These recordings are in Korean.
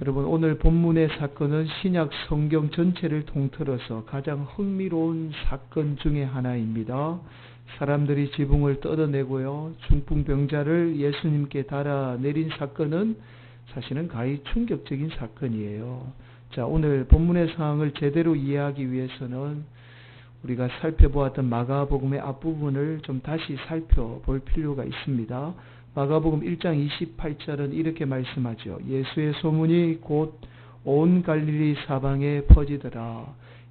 여러분, 오늘 본문의 사건은 신약 성경 전체를 통틀어서 가장 흥미로운 사건 중에 하나입니다. 사람들이 지붕을 뜯어내고요, 중풍병자를 예수님께 달아내린 사건은 사실은 가히 충격적인 사건이에요. 자, 오늘 본문의 상황을 제대로 이해하기 위해서는 우리가 살펴보았던 마가복음의 앞부분을 좀 다시 살펴볼 필요가 있습니다. 마가복음 1장 28절은 이렇게 말씀하죠. 예수의 소문이 곧 온 갈릴리 사방에 퍼지더라.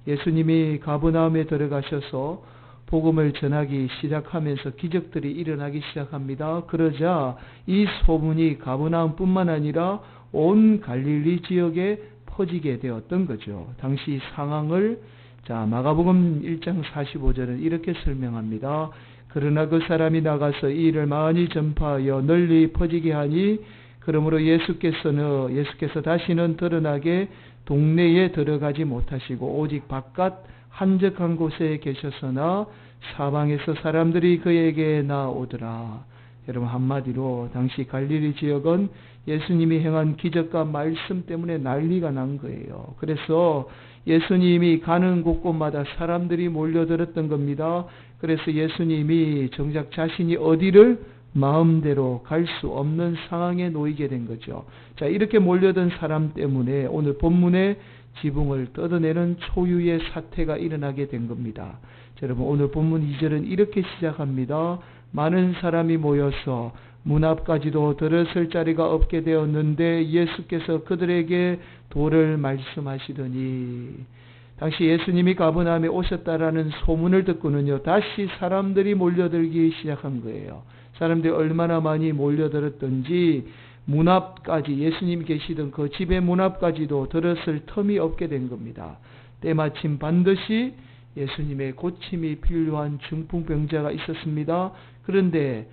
예수님이 가버나움에 들어가셔서 복음을 전하기 시작하면서 기적들이 일어나기 시작합니다. 그러자 이 소문이 가버나움뿐만 아니라 온 갈릴리 지역에 퍼지게 되었던 거죠. 당시 상황을 마가복음 1장 45절은 이렇게 설명합니다. 그러나 그 사람이 나가서 이 일을 많이 전파하여 널리 퍼지게 하니, 그러므로 예수께서 다시는 드러나게 동네에 들어가지 못하시고 오직 바깥 한적한 곳에 계셨으나 사방에서 사람들이 그에게 나오더라. 여러분, 한마디로 당시 갈릴리 지역은 예수님이 행한 기적과 말씀 때문에 난리가 난 거예요. 그래서 예수님이 가는 곳곳마다 사람들이 몰려들었던 겁니다. 그래서 예수님이 정작 자신이 어디를 마음대로 갈 수 없는 상황에 놓이게 된 거죠. 자, 이렇게 몰려든 사람 때문에 오늘 본문에 지붕을 뜯어내는 초유의 사태가 일어나게 된 겁니다. 자, 여러분, 오늘 본문 2절은 이렇게 시작합니다. 많은 사람이 모여서 문 앞까지도 들어설 자리가 없게 되었는데 예수께서 그들에게 도를 말씀하시더니, 당시 예수님이 가버나움에 오셨다라는 소문을 듣고는요, 다시 사람들이 몰려들기 시작한 거예요. 사람들이 얼마나 많이 몰려들었던지 문 앞까지, 예수님이 계시던 그 집의 문 앞까지도 들어설 틈이 없게 된 겁니다. 때마침 반드시 예수님의 고침이 필요한 중풍병자가 있었습니다. 그런데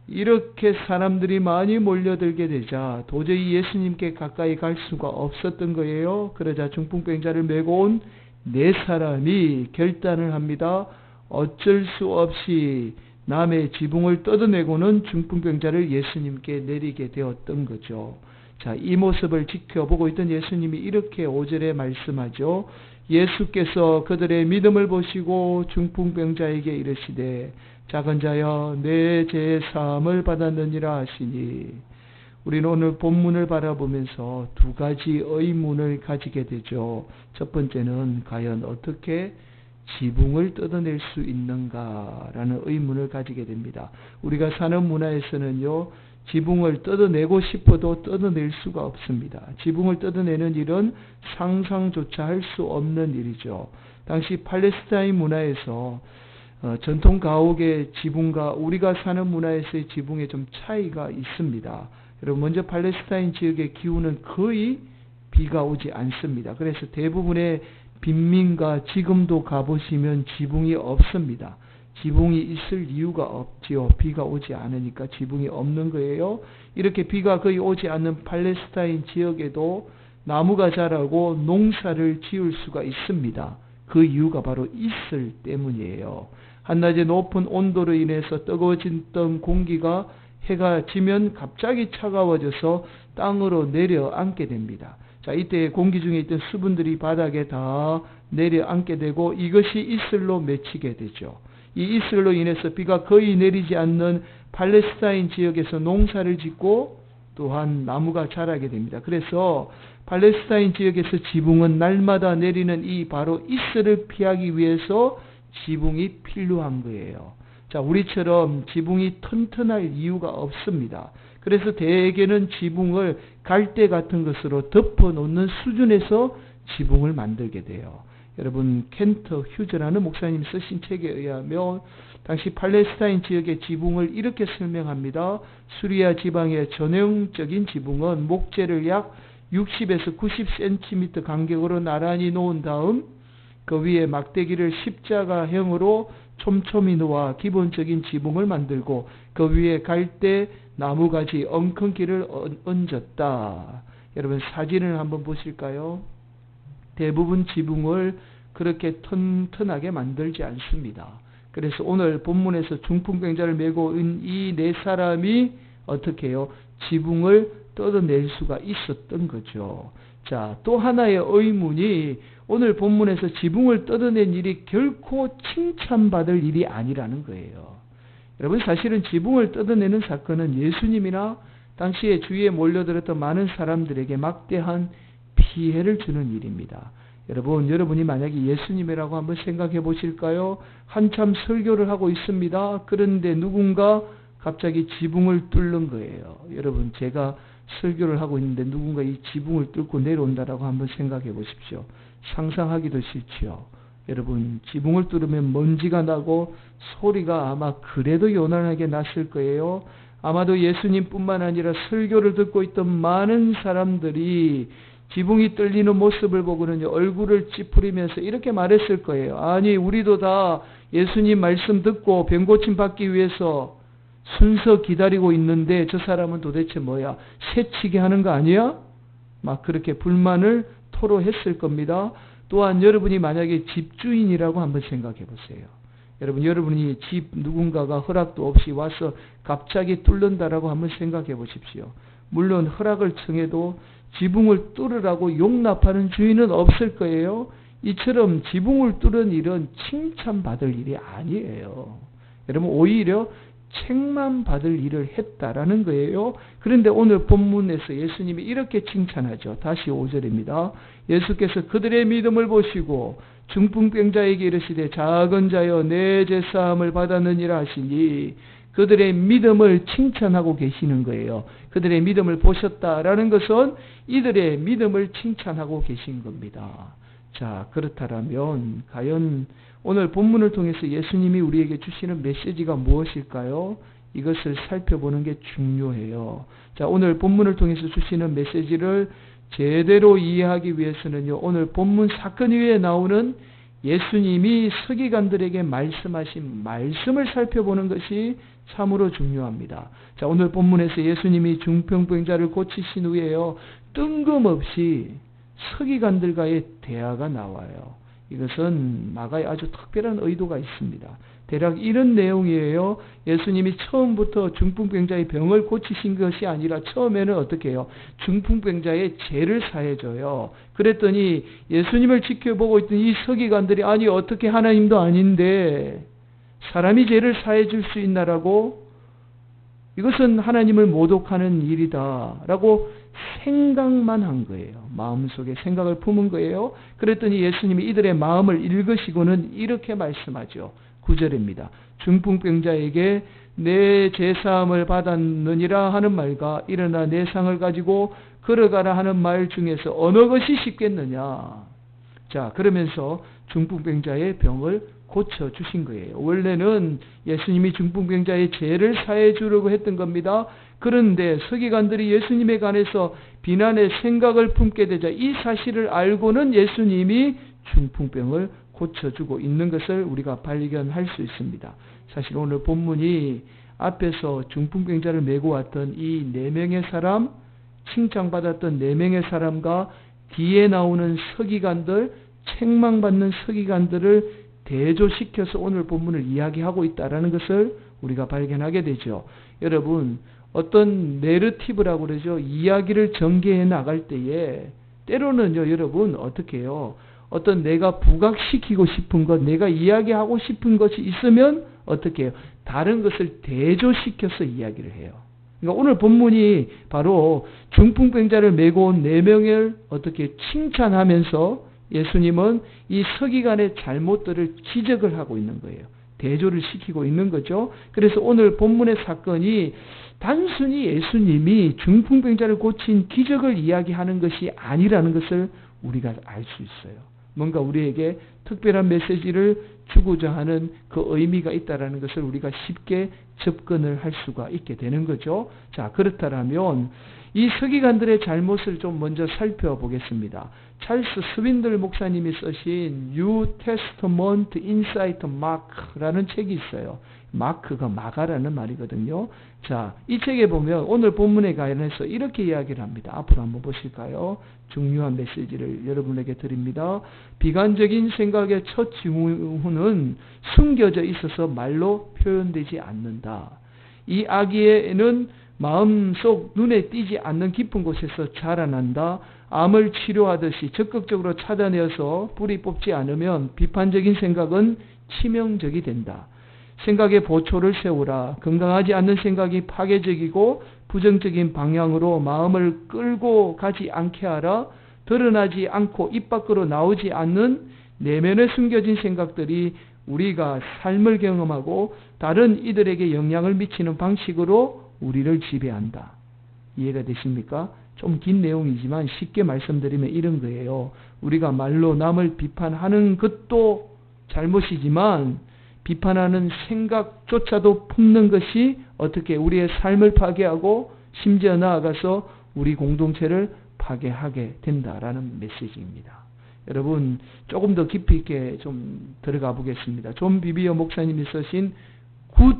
이렇게 사람들이 많이 몰려들게 되자 도저히 예수님께 가까이 갈 수가 없었던 거예요. 그러자 중풍병자를 메고 온 네 사람이 결단을 합니다. 어쩔 수 없이 남의 지붕을 뜯어내고는 중풍병자를 예수님께 내리게 되었던 거죠. 자, 이 모습을 지켜보고 있던 예수님이 이렇게 5절에 말씀하죠. 예수께서 그들의 믿음을 보시고 중풍병자에게 이르시되 작은 자여 내 죄 사함을 받았느니라 하시니, 우리는 오늘 본문을 바라보면서 두 가지 의문을 가지게 되죠. 첫 번째는 과연 어떻게 지붕을 뜯어낼 수 있는가라는 의문을 가지게 됩니다. 우리가 사는 문화에서는요, 지붕을 뜯어내고 싶어도 뜯어낼 수가 없습니다. 지붕을 뜯어내는 일은 상상조차 할 수 없는 일이죠. 당시 팔레스타인 문화에서 전통 가옥의 지붕과 우리가 사는 문화에서의 지붕에 좀 차이가 있습니다. 여러분, 먼저 팔레스타인 지역의 기후는 거의 비가 오지 않습니다. 그래서 대부분의 빈민가 지금도 가보시면 지붕이 없습니다. 지붕이 있을 이유가 없지요. 비가 오지 않으니까 지붕이 없는 거예요. 이렇게 비가 거의 오지 않는 팔레스타인 지역에도 나무가 자라고 농사를 지을 수가 있습니다. 그 이유가 바로 이슬 때문이에요. 한낮의 높은 온도로 인해서 뜨거워졌던 공기가 해가 지면 갑자기 차가워져서 땅으로 내려앉게 됩니다. 자, 이때 공기 중에 있던 수분들이 바닥에 다 내려앉게 되고 이것이 이슬로 맺히게 되죠. 이 이슬로 인해서 비가 거의 내리지 않는 팔레스타인 지역에서 농사를 짓고 또한 나무가 자라게 됩니다. 그래서 팔레스타인 지역에서 지붕은 날마다 내리는 이 바로 이슬을 피하기 위해서 지붕이 필요한 거예요. 자, 우리처럼 지붕이 튼튼할 이유가 없습니다. 그래서 대개는 지붕을 갈대 같은 것으로 덮어놓는 수준에서 지붕을 만들게 돼요. 여러분, 켄터 휴즈라는 목사님 쓰신 책에 의하면 당시 팔레스타인 지역의 지붕을 이렇게 설명합니다. 수리아 지방의 전형적인 지붕은 목재를 약 60에서 90cm 간격으로 나란히 놓은 다음 그 위에 막대기를 십자가형으로 촘촘히 놓아 기본적인 지붕을 만들고 그 위에 갈대, 나무가지, 엉겅퀴를 얹었다. 여러분, 사진을 한번 보실까요? 대부분 지붕을 그렇게 튼튼하게 만들지 않습니다. 그래서 오늘 본문에서 중풍병자를 메고 온 이 네 사람이 어떻게 해요? 지붕을 뜯어낼 수가 있었던 거죠. 자, 또 하나의 의문이 오늘 본문에서 지붕을 뜯어낸 일이 결코 칭찬받을 일이 아니라는 거예요. 여러분, 사실은 지붕을 뜯어내는 사건은 예수님이나 당시에 주위에 몰려들었던 많은 사람들에게 막대한 피해를 주는 일입니다. 여러분이 만약에 예수님이라고 한번 생각해 보실까요? 한참 설교를 하고 있습니다. 그런데 누군가 갑자기 지붕을 뚫는 거예요. 여러분, 제가 설교를 하고 있는데 누군가 이 지붕을 뚫고 내려온다라고 한번 생각해 보십시오. 상상하기도 싫지요. 여러분, 지붕을 뚫으면 먼지가 나고 소리가 아마 그래도 요란하게 났을 거예요. 아마도 예수님뿐만 아니라 설교를 듣고 있던 많은 사람들이 지붕이 뚫리는 모습을 보고는 얼굴을 찌푸리면서 이렇게 말했을 거예요. 아니, 우리도 다 예수님 말씀 듣고 병 고침 받기 위해서 순서 기다리고 있는데 저 사람은 도대체 뭐야? 새치기 하는 거 아니야? 막 그렇게 불만을 토로했을 겁니다. 또한 여러분이 만약에 집주인이라고 한번 생각해 보세요. 여러분이 집 누군가가 허락도 없이 와서 갑자기 뚫는다라고 한번 생각해 보십시오. 물론 허락을 청해도 지붕을 뚫으라고 용납하는 주인은 없을 거예요. 이처럼 지붕을 뚫은 일은 칭찬받을 일이 아니에요. 여러분, 오히려 책만 받을 일을 했다라는 거예요. 그런데 오늘 본문에서 예수님이 이렇게 칭찬하죠. 다시 5절입니다. 예수께서 그들의 믿음을 보시고 중풍병자에게 이르시되 작은 자여 내 죄사함을 받았느니라 하시니 그들의 믿음을 칭찬하고 계시는 거예요. 그들의 믿음을 보셨다라는 것은 이들의 믿음을 칭찬하고 계신 겁니다. 자, 그렇다면 과연 오늘 본문을 통해서 예수님이 우리에게 주시는 메시지가 무엇일까요? 이것을 살펴보는 게 중요해요. 자, 오늘 본문을 통해서 주시는 메시지를 제대로 이해하기 위해서는요, 오늘 본문 사건 위에 나오는 예수님이 서기관들에게 말씀하신 말씀을 살펴보는 것이 참으로 중요합니다. 자, 오늘 본문에서 예수님이 중풍병자를 고치신 후에요, 뜬금없이 서기관들과의 대화가 나와요. 이것은 마가에 아주 특별한 의도가 있습니다. 대략 이런 내용이에요. 예수님이 처음부터 중풍병자의 병을 고치신 것이 아니라 처음에는 어떻게 해요? 중풍병자의 죄를 사해줘요. 그랬더니 예수님을 지켜보고 있던 이 서기관들이 아니 어떻게 하나님도 아닌데 사람이 죄를 사해줄 수 있나라고, 이것은 하나님을 모독하는 일이다 라고 생각만 한 거예요. 마음속에 생각을 품은 거예요. 그랬더니 예수님이 이들의 마음을 읽으시고는 이렇게 말씀하죠. 9절입니다. 중풍병자에게 내 죄사함을 받았느니라 하는 말과 일어나 내 상을 가지고 걸어가라 하는 말 중에서 어느 것이 쉽겠느냐. 자, 그러면서 중풍병자의 병을 고쳐주신 거예요. 원래는 예수님이 중풍병자의 죄를 사해 주려고 했던 겁니다. 그런데 서기관들이 예수님에 관해서 비난의 생각을 품게 되자 이 사실을 알고는 예수님이 중풍병을 고쳐주고 있는 것을 우리가 발견할 수 있습니다. 사실 오늘 본문이 앞에서 중풍병자를 메고 왔던 이 4명의 사람, 칭찬받았던 4명의 사람과 뒤에 나오는 서기관들, 책망받는 서기관들을 대조시켜서 오늘 본문을 이야기하고 있다는 것을 우리가 발견하게 되죠. 여러분, 어떤 내러티브라고 그러죠. 이야기를 전개해 나갈 때에 때로는요, 여러분 어떻게 해요? 어떤 내가 부각시키고 싶은 것, 내가 이야기하고 싶은 것이 있으면 어떻게 해요? 다른 것을 대조시켜서 이야기를 해요. 그러니까 오늘 본문이 바로 중풍병자를 메고 온 4명을 어떻게 칭찬하면서 예수님은 이 서기관의 잘못들을 지적을 하고 있는 거예요. 대조를 시키고 있는 거죠. 그래서 오늘 본문의 사건이 단순히 예수님이 중풍병자를 고친 기적을 이야기하는 것이 아니라는 것을 우리가 알 수 있어요. 뭔가 우리에게 특별한 메시지를 주고자 하는 그 의미가 있다는 것을 우리가 쉽게 접근을 할 수가 있게 되는 거죠. 자, 그렇다면 이 서기관들의 잘못을 좀 먼저 살펴보겠습니다. 찰스 스윈들 목사님이 쓰신 New Testament Inside Mark라는 책이 있어요. 마크가 마가라는 말이거든요. 자, 이 책에 보면 오늘 본문에 관해서 이렇게 이야기를 합니다. 앞으로 한번 보실까요? 중요한 메시지를 여러분에게 드립니다. 비관적인 생각의 첫 징후는 숨겨져 있어서 말로 표현되지 않는다. 이 아기에는 마음속 눈에 띄지 않는 깊은 곳에서 자라난다. 암을 치료하듯이 적극적으로 찾아내어서 뿌리 뽑지 않으면 비판적인 생각은 치명적이 된다. 생각의 보초를 세우라. 건강하지 않는 생각이 파괴적이고 부정적인 방향으로 마음을 끌고 가지 않게 하라. 드러나지 않고 입 밖으로 나오지 않는 내면에 숨겨진 생각들이 우리가 삶을 경험하고 다른 이들에게 영향을 미치는 방식으로 우리를 지배한다. 이해가 되십니까? 좀 긴 내용이지만 쉽게 말씀드리면 이런 거예요. 우리가 말로 남을 비판하는 것도 잘못이지만 비판하는 생각조차도 품는 것이 어떻게 우리의 삶을 파괴하고 심지어 나아가서 우리 공동체를 파괴하게 된다라는 메시지입니다. 여러분 조금 더 깊이 있게 좀 들어가 보겠습니다. 존 비비어 목사님이 쓰신 Good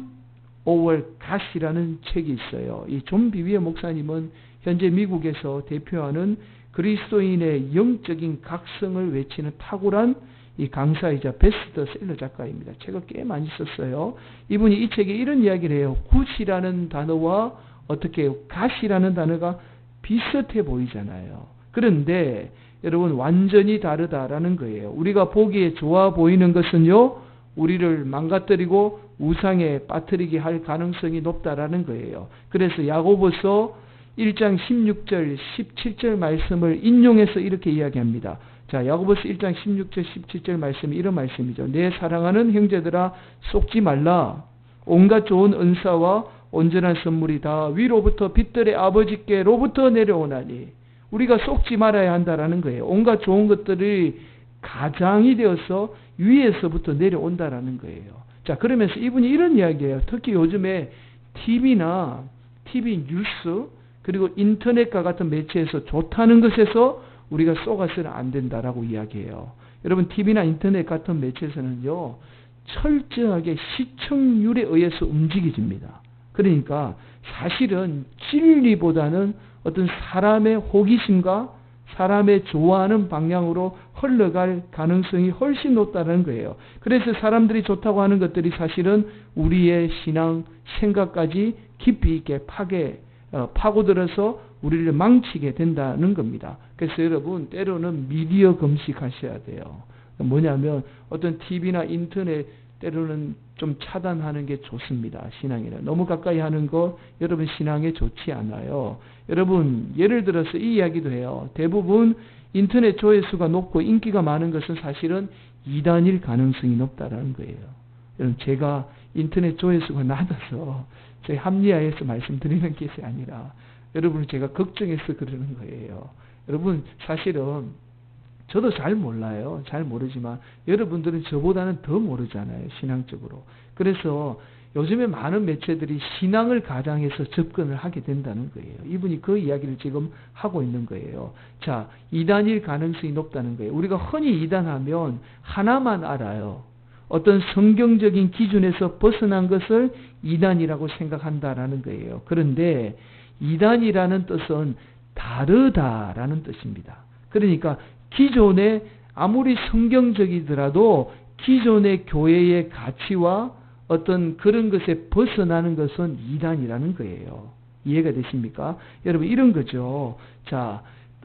over God이라는 책이 있어요. 이 존 비비어 목사님은 현재 미국에서 대표하는 그리스도인의 영적인 각성을 외치는 탁월한 이 강사이자 베스트셀러 작가입니다. 책을 꽤 많이 썼어요. 이분이 이 책에 이런 이야기를 해요. 굿이라는 단어와 어떻게 갓이라는 단어가 비슷해 보이잖아요. 그런데 여러분 완전히 다르다라는 거예요. 우리가 보기에 좋아 보이는 것은요, 우리를 망가뜨리고 우상에 빠뜨리게 할 가능성이 높다라는 거예요. 그래서 야고보서 1장 16절, 17절 말씀을 인용해서 이렇게 이야기합니다. 자, 야고보서 1장 16절, 17절 말씀이 이런 말씀이죠. 내 사랑하는 형제들아 속지 말라. 온갖 좋은 은사와 온전한 선물이 다 위로부터 빛들의 아버지께로부터 내려오나니 우리가 속지 말아야 한다라는 거예요. 온갖 좋은 것들이 가장이 되어서 위에서부터 내려온다라는 거예요. 자, 그러면서 이분이 이런 이야기예요. 특히 요즘에 TV나 TV 뉴스 그리고 인터넷과 같은 매체에서 좋다는 것에서 우리가 쏘가서는 안 된다라고 이야기해요. 여러분 TV나 인터넷 같은 매체에서는요, 철저하게 시청률에 의해서 움직여집니다. 그러니까 사실은 진리보다는 어떤 사람의 호기심과 사람의 좋아하는 방향으로 흘러갈 가능성이 훨씬 높다는 거예요. 그래서 사람들이 좋다고 하는 것들이 사실은 우리의 신앙, 생각까지 깊이 있게 파고들어서 우리를 망치게 된다는 겁니다. 그래서 여러분 때로는 미디어 금식하셔야 돼요. 뭐냐면 어떤 TV나 인터넷 때로는 좀 차단하는 게 좋습니다. 신앙이라 너무 가까이 하는 거 여러분 신앙에 좋지 않아요. 여러분 예를 들어서 이 이야기도 해요. 대부분 인터넷 조회수가 높고 인기가 많은 것은 사실은 이단일 가능성이 높다라는 거예요. 여러분 제가 인터넷 조회수가 낮아서 제 합리화해서 말씀드리는 것이 아니라 여러분을 제가 걱정해서 그러는 거예요. 여러분 사실은 저도 잘 몰라요. 잘 모르지만 여러분들은 저보다는 더 모르잖아요. 신앙적으로. 그래서 요즘에 많은 매체들이 신앙을 가장해서 접근을 하게 된다는 거예요. 이분이 그 이야기를 지금 하고 있는 거예요. 자, 이단일 가능성이 높다는 거예요. 우리가 흔히 이단하면 하나만 알아요. 어떤 성경적인 기준에서 벗어난 것을 이단이라고 생각한다라는 거예요. 그런데 이단이라는 뜻은 다르다라는 뜻입니다. 그러니까 기존에 아무리 성경적이더라도 기존의 교회의 가치와 어떤 그런 것에 벗어나는 것은 이단이라는 거예요. 이해가 되십니까? 여러분 이런 거죠. 자,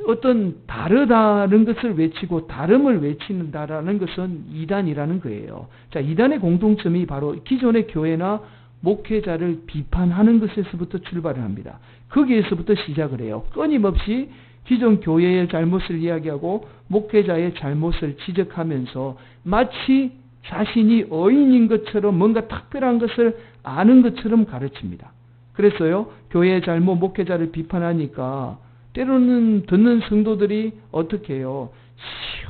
어떤 다르다는 것을 외치고 다름을 외치는다라는 것은 이단이라는 거예요. 자, 이단의 공통점이 바로 기존의 교회나 목회자를 비판하는 것에서부터 출발을 합니다. 거기에서부터 시작을 해요. 끊임없이 기존 교회의 잘못을 이야기하고 목회자의 잘못을 지적하면서 마치 자신이 어인인 것처럼 뭔가 특별한 것을 아는 것처럼 가르칩니다. 그래서요, 교회의 잘못, 목회자를 비판하니까 때로는 듣는 성도들이 어떻게 해요?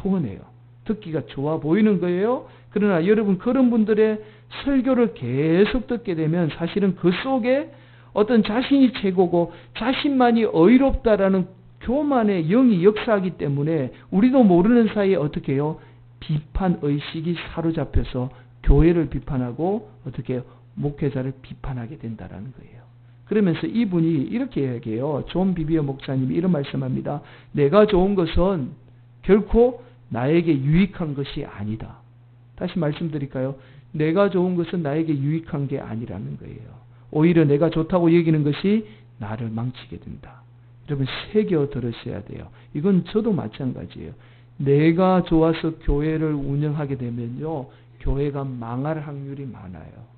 시원해요. 듣기가 좋아 보이는 거예요. 그러나 여러분 그런 분들의 설교를 계속 듣게 되면 사실은 그 속에 어떤 자신이 최고고 자신만이 어이롭다라는 교만의 영이 역사하기 때문에 우리도 모르는 사이에 어떻게 해요? 비판의식이 사로잡혀서 교회를 비판하고 어떻게 해요? 목회자를 비판하게 된다는 거예요. 그러면서 이분이 이렇게 얘기해요. 존 비비어 목사님이 이런 말씀합니다. 내가 좋은 것은 결코 나에게 유익한 것이 아니다. 다시 말씀드릴까요? 내가 좋은 것은 나에게 유익한 게 아니라는 거예요. 오히려 내가 좋다고 여기는 것이 나를 망치게 된다. 여러분 새겨 들으셔야 돼요. 이건 저도 마찬가지예요. 내가 좋아서 교회를 운영하게 되면요, 교회가 망할 확률이 많아요.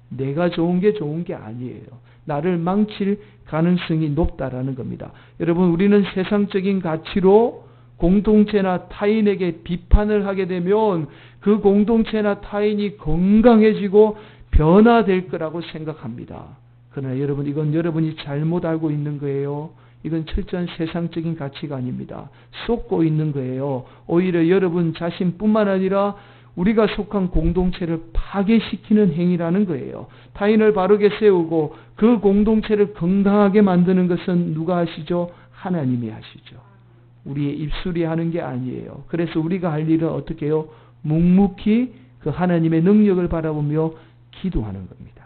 내가 좋은 게 좋은 게 아니에요. 나를 망칠 가능성이 높다라는 겁니다. 여러분, 우리는 세상적인 가치로 공동체나 타인에게 비판을 하게 되면 그 공동체나 타인이 건강해지고 변화될 거라고 생각합니다. 그러나 여러분, 이건 여러분이 잘못 알고 있는 거예요. 이건 철저한 세상적인 가치가 아닙니다. 속고 있는 거예요. 오히려 여러분 자신뿐만 아니라 우리가 속한 공동체를 파괴시키는 행위라는 거예요. 타인을 바르게 세우고 그 공동체를 건강하게 만드는 것은 누가 하시죠? 하나님이 하시죠. 우리의 입술이 하는 게 아니에요. 그래서 우리가 할 일은 어떻게 해요? 묵묵히 그 하나님의 능력을 바라보며 기도하는 겁니다.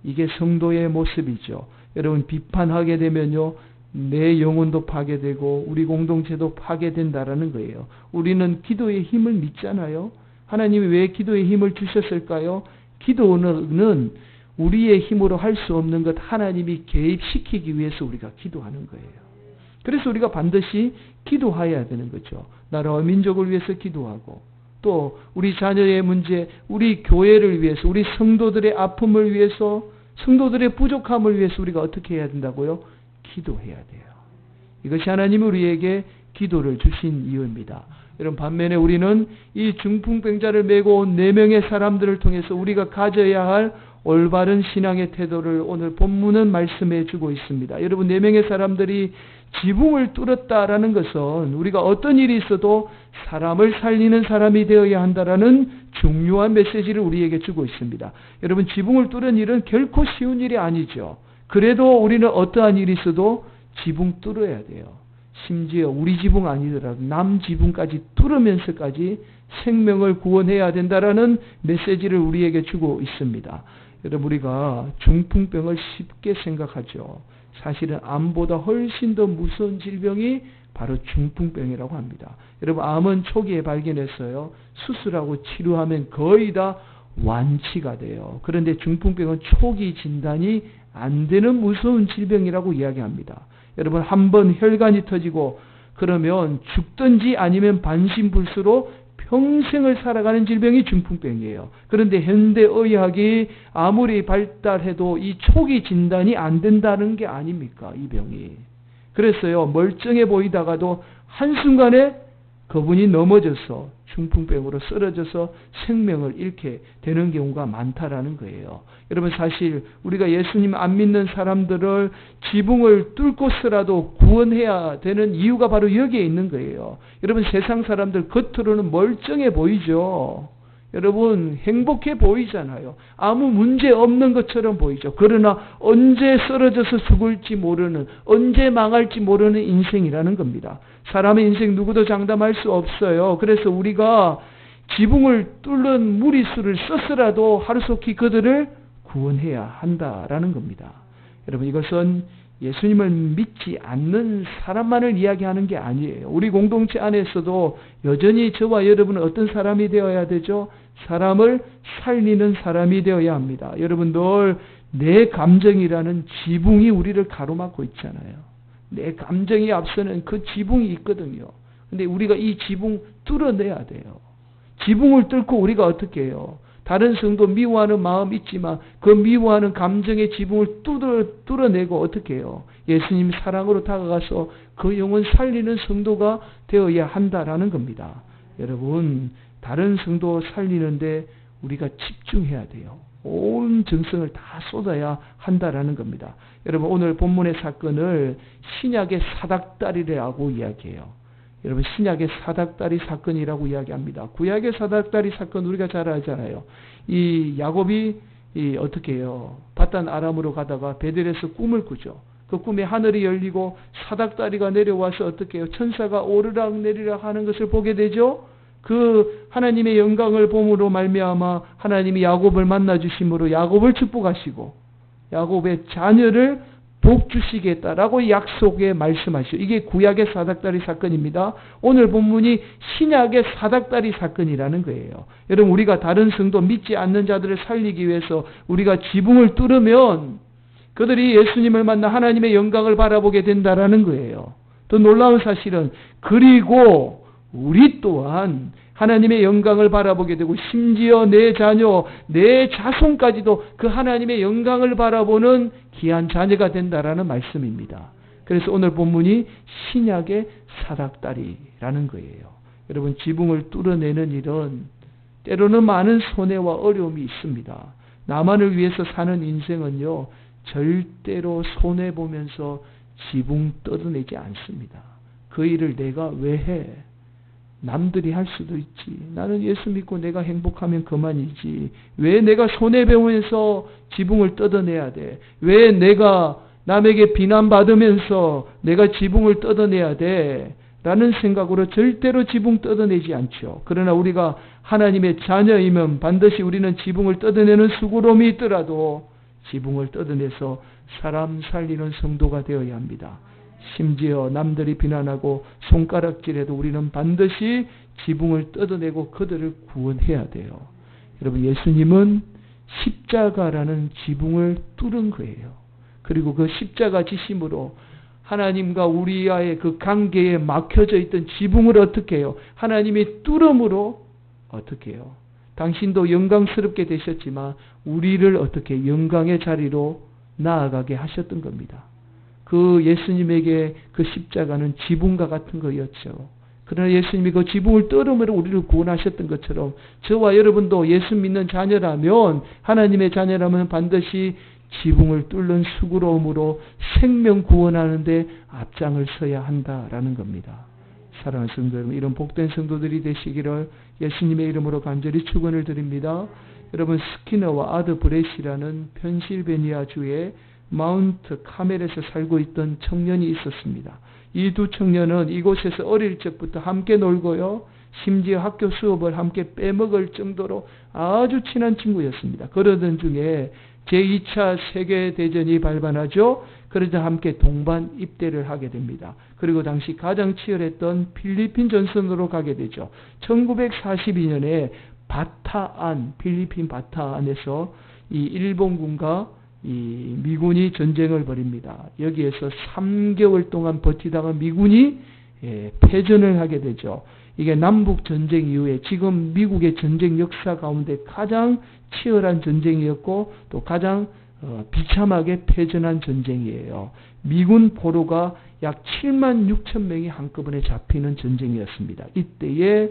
이게 성도의 모습이죠. 여러분, 비판하게 되면요, 내 영혼도 파괴되고 우리 공동체도 파괴된다라는 거예요. 우리는 기도의 힘을 믿잖아요. 하나님이 왜 기도의 힘을 주셨을까요? 기도는 우리의 힘으로 할 수 없는 것 하나님이 개입시키기 위해서 우리가 기도하는 거예요. 그래서 우리가 반드시 기도해야 되는 거죠. 나라와 민족을 위해서 기도하고, 또 우리 자녀의 문제, 우리 교회를 위해서, 우리 성도들의 아픔을 위해서, 성도들의 부족함을 위해서 우리가 어떻게 해야 된다고요? 기도해야 돼요. 이것이 하나님이 우리에게 기도를 주신 이유입니다. 여러분, 반면에 우리는 이 중풍병자를 메고 온 4명의 사람들을 통해서 우리가 가져야 할 올바른 신앙의 태도를 오늘 본문은 말씀해 주고 있습니다. 여러분, 4명의 사람들이 지붕을 뚫었다라는 것은 우리가 어떤 일이 있어도 사람을 살리는 사람이 되어야 한다라는 중요한 메시지를 우리에게 주고 있습니다. 여러분, 지붕을 뚫은 일은 결코 쉬운 일이 아니죠. 그래도 우리는 어떠한 일이 있어도 지붕 뚫어야 돼요. 심지어 우리 지붕 아니더라도 남 지붕까지 뚫으면서까지 생명을 구원해야 된다라는 메시지를 우리에게 주고 있습니다. 여러분, 우리가 중풍병을 쉽게 생각하죠. 사실은 암보다 훨씬 더 무서운 질병이 바로 중풍병이라고 합니다. 여러분, 암은 초기에 발견했어요. 수술하고 치료하면 거의 다 완치가 돼요. 그런데 중풍병은 초기 진단이 안 되는 무서운 질병이라고 이야기합니다. 여러분, 한번 혈관이 터지고 그러면 죽든지 아니면 반신불수로 평생을 살아가는 질병이 중풍병이에요. 그런데 현대의학이 아무리 발달해도 이 초기 진단이 안 된다는 게 아닙니까? 이 병이. 그래서요, 멀쩡해 보이다가도 한순간에 그분이 넘어져서 중풍병으로 쓰러져서 생명을 잃게 되는 경우가 많다라는 거예요. 여러분, 사실 우리가 예수님 안 믿는 사람들을 지붕을 뚫고서라도 구원해야 되는 이유가 바로 여기에 있는 거예요. 여러분, 세상 사람들 겉으로는 멀쩡해 보이죠. 여러분, 행복해 보이잖아요. 아무 문제 없는 것처럼 보이죠. 그러나 언제 쓰러져서 죽을지 모르는, 언제 망할지 모르는 인생이라는 겁니다. 사람의 인생 누구도 장담할 수 없어요. 그래서 우리가 지붕을 뚫는 무리수를 썼으라도 하루속히 그들을 구원해야 한다라는 겁니다. 여러분, 이것은 예수님을 믿지 않는 사람만을 이야기하는 게 아니에요. 우리 공동체 안에서도 여전히 저와 여러분은 어떤 사람이 되어야 되죠? 사람을 살리는 사람이 되어야 합니다. 여러분, 늘 내 감정이라는 지붕이 우리를 가로막고 있잖아요. 내 감정이 앞서는 그 지붕이 있거든요. 근데 우리가 이 지붕 뚫어내야 돼요. 지붕을 뚫고 우리가 어떻게 해요? 다른 성도 미워하는 마음 있지만 그 미워하는 감정의 지붕을 뚫어내고 어떻게 해요? 예수님 사랑으로 다가가서 그 영혼 살리는 성도가 되어야 한다라는 겁니다. 여러분, 다른 성도 살리는데 우리가 집중해야 돼요. 온 정성을 다 쏟아야 한다라는 겁니다. 여러분, 오늘 본문의 사건을 신약의 사닥다리라고 이야기해요. 여러분, 신약의 사닥다리 사건이라고 이야기합니다. 구약의 사닥다리 사건 우리가 잘 알잖아요. 이 야곱이 어떻게 해요? 바단 아람으로 가다가 베델에서 꿈을 꾸죠. 그 꿈에 하늘이 열리고 사닥다리가 내려와서 어떻게 해요? 천사가 오르락 내리락 하는 것을 보게 되죠. 그 하나님의 영광을 봄으로 말미암아 하나님이 야곱을 만나 주심으로 야곱을 축복하시고 야곱의 자녀를 복 주시겠다라고 약속에 말씀하시죠. 이게 구약의 사닥다리 사건입니다. 오늘 본문이 신약의 사닥다리 사건이라는 거예요. 여러분, 우리가 다른 성도 믿지 않는 자들을 살리기 위해서 우리가 지붕을 뚫으면 그들이 예수님을 만나 하나님의 영광을 바라보게 된다라는 거예요. 더 놀라운 사실은 그리고 우리 또한 하나님의 영광을 바라보게 되고 심지어 내 자녀, 내 자손까지도 그 하나님의 영광을 바라보는 귀한 자녀가 된다라는 말씀입니다. 그래서 오늘 본문이 신약의 사닥다리라는 거예요. 여러분, 지붕을 뚫어내는 일은 때로는 많은 손해와 어려움이 있습니다. 나만을 위해서 사는 인생은요, 절대로 손해보면서 지붕 뜯어내지 않습니다. 그 일을 내가 왜 해? 남들이 할 수도 있지. 나는 예수 믿고 내가 행복하면 그만이지. 왜 내가 손해보면서 지붕을 뜯어내야 돼? 왜 내가 남에게 비난받으면서 내가 지붕을 뜯어내야 돼? 라는 생각으로 절대로 지붕 뜯어내지 않죠. 그러나 우리가 하나님의 자녀이면 반드시 우리는 지붕을 뜯어내는 수고로움이 있더라도 지붕을 뜯어내서 사람 살리는 성도가 되어야 합니다. 심지어 남들이 비난하고 손가락질해도 우리는 반드시 지붕을 뜯어내고 그들을 구원해야 돼요. 여러분, 예수님은 십자가라는 지붕을 뚫은 거예요. 그리고 그 십자가 지심으로 하나님과 우리와의 그 관계에 막혀져 있던 지붕을 어떻게 해요? 하나님이 뚫음으로 어떻게 해요? 당신도 영광스럽게 되셨지만 우리를 어떻게 영광의 자리로 나아가게 하셨던 겁니다. 그 예수님에게 그 십자가는 지붕과 같은 거였죠. 그러나 예수님이 그 지붕을 뚫음으로 우리를 구원하셨던 것처럼 저와 여러분도 예수 믿는 자녀라면, 하나님의 자녀라면 반드시 지붕을 뚫는 수고로움으로 생명 구원하는 데 앞장을 서야 한다라는 겁니다. 사랑하는 성도 여러분, 이런 복된 성도들이 되시기를 예수님의 이름으로 간절히 축원을 드립니다. 여러분, 스키너와 아드 브렛이라는 펜실베니아주의 마운트 카멜에서 살고 있던 청년이 있었습니다. 이 두 청년은 이곳에서 어릴 적부터 함께 놀고요, 심지어 학교 수업을 함께 빼먹을 정도로 아주 친한 친구였습니다. 그러던 중에 제2차 세계대전이 발발하죠. 그러자 함께 동반 입대를 하게 됩니다. 그리고 당시 가장 치열했던 필리핀 전선으로 가게 되죠. 1942년에 바타안, 필리핀 바타안에서 이 일본군과 이 미군이 전쟁을 벌입니다. 여기에서 3개월 동안 버티다가 미군이 패전을 하게 되죠. 이게 남북전쟁 이후에 지금 미국의 전쟁 역사 가운데 가장 치열한 전쟁이었고 또 가장 비참하게 패전한 전쟁이에요. 미군 포로가 약 7만 6천 명이 한꺼번에 잡히는 전쟁이었습니다. 이때에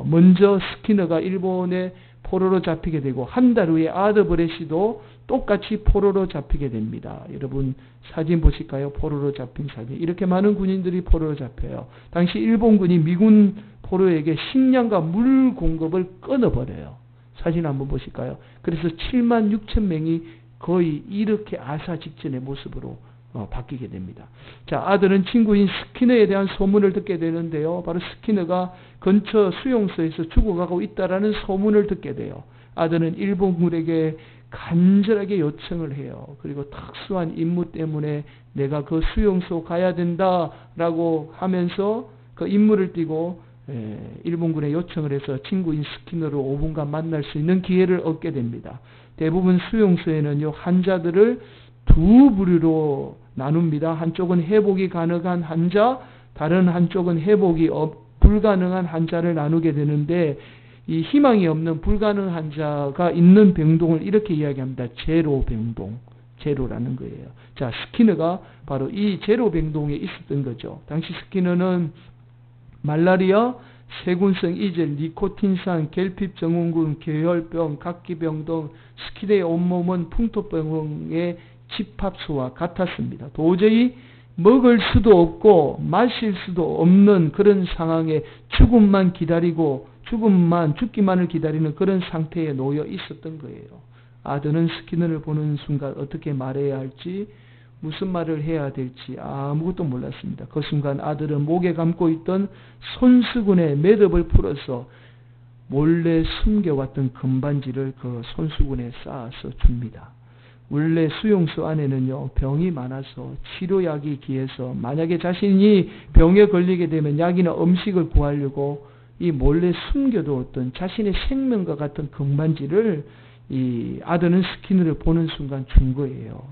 먼저 스키너가 일본의 포로로 잡히게 되고 한 달 후에 아드 브렛이도 똑같이 포로로 잡히게 됩니다. 여러분 사진 보실까요? 포로로 잡힌 사진. 이렇게 많은 군인들이 포로로 잡혀요. 당시 일본군이 미군 포로에게 식량과 물 공급을 끊어버려요. 사진 한번 보실까요? 그래서 7만 6천 명이 거의 이렇게 아사 직전의 모습으로 바뀌게 됩니다. 자, 아들은 친구인 스키너에 대한 소문을 듣게 되는데요. 바로 스키너가 근처 수용소에서 죽어가고 있다라는 소문을 듣게 돼요. 아들은 일본군에게 간절하게 요청을 해요. 그리고 특수한 임무 때문에 내가 그 수용소 가야 된다라고 하면서 그 임무를 띠고 일본군에 요청을 해서 친구인 스키너를 5분간 만날 수 있는 기회를 얻게 됩니다. 대부분 수용소에는요, 환자들을 두 부류로 나눕니다. 한쪽은 회복이 가능한 환자, 다른 한쪽은 회복이 불가능한 환자를 나누게 되는데, 이 희망이 없는 불가능 환자가 있는 병동을 이렇게 이야기합니다. 제로 병동, 제로라는 거예요. 자, 스키너가 바로 이 제로 병동에 있었던 거죠. 당시 스키너는 말라리아, 세균성 이젤, 니코틴산, 결핍 증후군, 계열병, 각기병 등 스키너의 온몸은 풍토병의 집합소와 같았습니다. 도저히 먹을 수도 없고 마실 수도 없는 그런 상황에 죽기만을 기다리는 그런 상태에 놓여 있었던 거예요. 아들은 스키너를 보는 순간 어떻게 말해야 할지, 무슨 말을 해야 될지 아무것도 몰랐습니다. 그 순간 아들은 목에 감고 있던 손수건의 매듭을 풀어서 몰래 숨겨왔던 금반지를 그 손수건에 쌓아서 줍니다. 원래 수용소 안에는요, 병이 많아서 치료약이 귀해서 만약에 자신이 병에 걸리게 되면 약이나 음식을 구하려고 이 몰래 숨겨두었던 자신의 생명과 같은 금반지를 이 아들은 스키너를 보는 순간 준 거예요.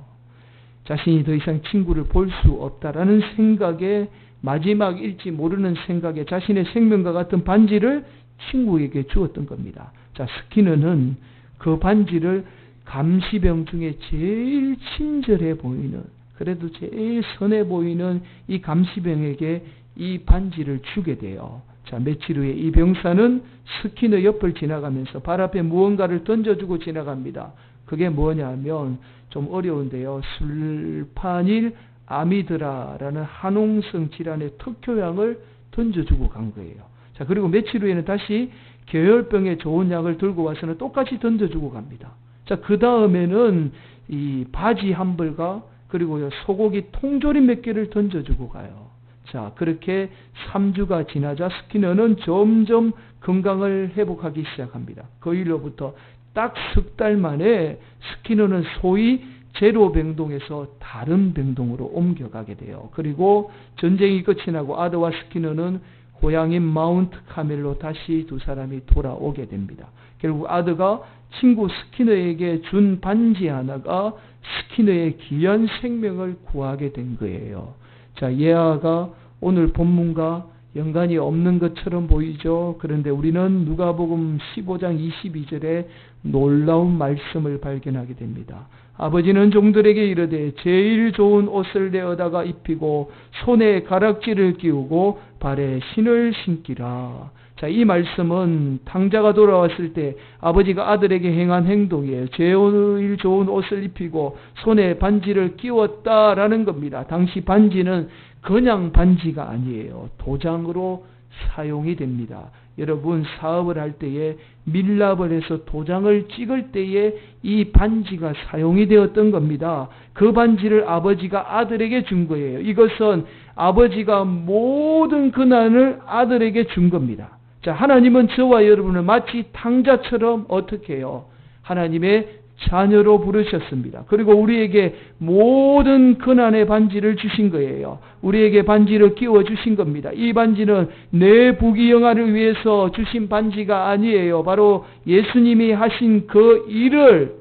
자신이 더 이상 친구를 볼 수 없다라는 생각에 마지막일지 모르는 생각에 자신의 생명과 같은 반지를 친구에게 주었던 겁니다. 자, 스키너는 그 반지를 감시병 중에 제일 친절해 보이는, 그래도 제일 선해 보이는 이 감시병에게 이 반지를 주게 돼요. 자, 며칠 후에 이 병사는 스키너 옆을 지나가면서 발 앞에 무언가를 던져주고 지나갑니다. 그게 뭐냐면 좀 어려운데요. 술파닐 아미드라라는 한홍성 질환의 특효약을 던져주고 간 거예요. 자, 그리고 며칠 후에는 다시 계열병에 좋은 약을 들고 와서는 똑같이 던져주고 갑니다. 자, 그 다음에는 이 바지 한 벌과 그리고 소고기 통조림 몇 개를 던져주고 가요. 자, 그렇게 3주가 지나자 스키너는 점점 건강을 회복하기 시작합니다. 그 일로부터 딱 석 달 만에 스키너는 소위 제로 병동에서 다른 병동으로 옮겨가게 돼요. 그리고 전쟁이 끝이 나고 아드와 스키너는 고향인 마운트 카멜로 다시 두 사람이 돌아오게 됩니다. 결국 아드가 친구 스키너에게 준 반지 하나가 스키너의 귀한 생명을 구하게 된 거예요. 자, 예아가 오늘 본문과 연관이 없는 것처럼 보이죠. 그런데 우리는 누가복음 15장 22절에 놀라운 말씀을 발견하게 됩니다. 아버지는 종들에게 이르되 제일 좋은 옷을 내어다가 입히고 손에 가락지를 끼우고 발에 신을 신기라. 자, 이 말씀은 탕자가 돌아왔을 때 아버지가 아들에게 행한 행동이에요. 제일 좋은 옷을 입히고 손에 반지를 끼웠다라는 겁니다. 당시 반지는 그냥 반지가 아니에요. 도장으로 사용이 됩니다. 여러분, 사업을 할 때에 밀랍을 해서 도장을 찍을 때에 이 반지가 사용이 되었던 겁니다. 그 반지를 아버지가 아들에게 준 거예요. 이것은 아버지가 모든 근한을 아들에게 준 겁니다. 자, 하나님은 저와 여러분을 마치 탕자처럼 어떻게 해요? 하나님의 자녀로 부르셨습니다. 그리고 우리에게 모든 근한의 반지를 주신 거예요. 우리에게 반지를 끼워 주신 겁니다. 이 반지는 내 부귀영화를 위해서 주신 반지가 아니에요. 바로 예수님이 하신 그 일을,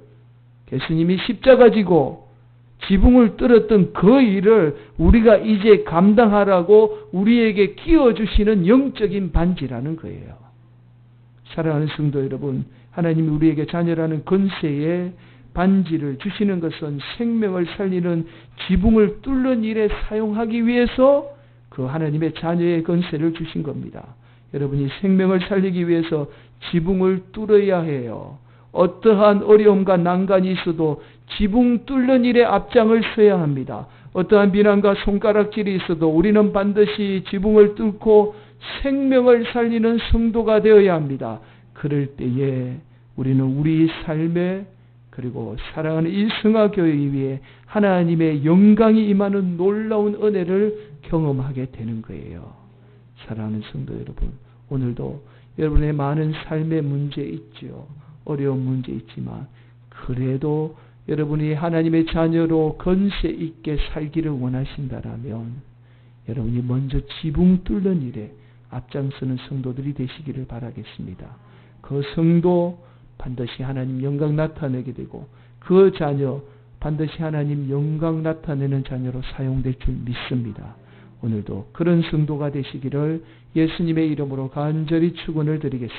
예수님이 십자가 지고 지붕을 뚫었던 그 일을 우리가 이제 감당하라고 우리에게 끼워 주시는 영적인 반지라는 거예요. 사랑하는 성도 여러분, 하나님이 우리에게 자녀라는 권세에 반지를 주시는 것은 생명을 살리는 지붕을 뚫는 일에 사용하기 위해서 그 하나님의 자녀의 권세를 주신 겁니다. 여러분이 생명을 살리기 위해서 지붕을 뚫어야 해요. 어떠한 어려움과 난간이 있어도 지붕 뚫는 일에 앞장을 서야 합니다. 어떠한 비난과 손가락질이 있어도 우리는 반드시 지붕을 뚫고 생명을 살리는 성도가 되어야 합니다. 그럴 때에 우리는 우리 삶에 그리고 사랑하는 이 성화교회 위에 하나님의 영광이 임하는 놀라운 은혜를 경험하게 되는 거예요. 사랑하는 성도 여러분, 오늘도 여러분의 많은 삶의 문제 있죠. 어려운 문제 있지만 그래도 여러분이 하나님의 자녀로 권세 있게 살기를 원하신다라면 여러분이 먼저 지붕 뚫는 일에 앞장서는 성도들이 되시기를 바라겠습니다. 그 성도 반드시 하나님 영광 나타내게 되고 그 자녀 반드시 하나님 영광 나타내는 자녀로 사용될 줄 믿습니다. 오늘도 그런 성도가 되시기를 예수님의 이름으로 간절히 축원을 드리겠습니다.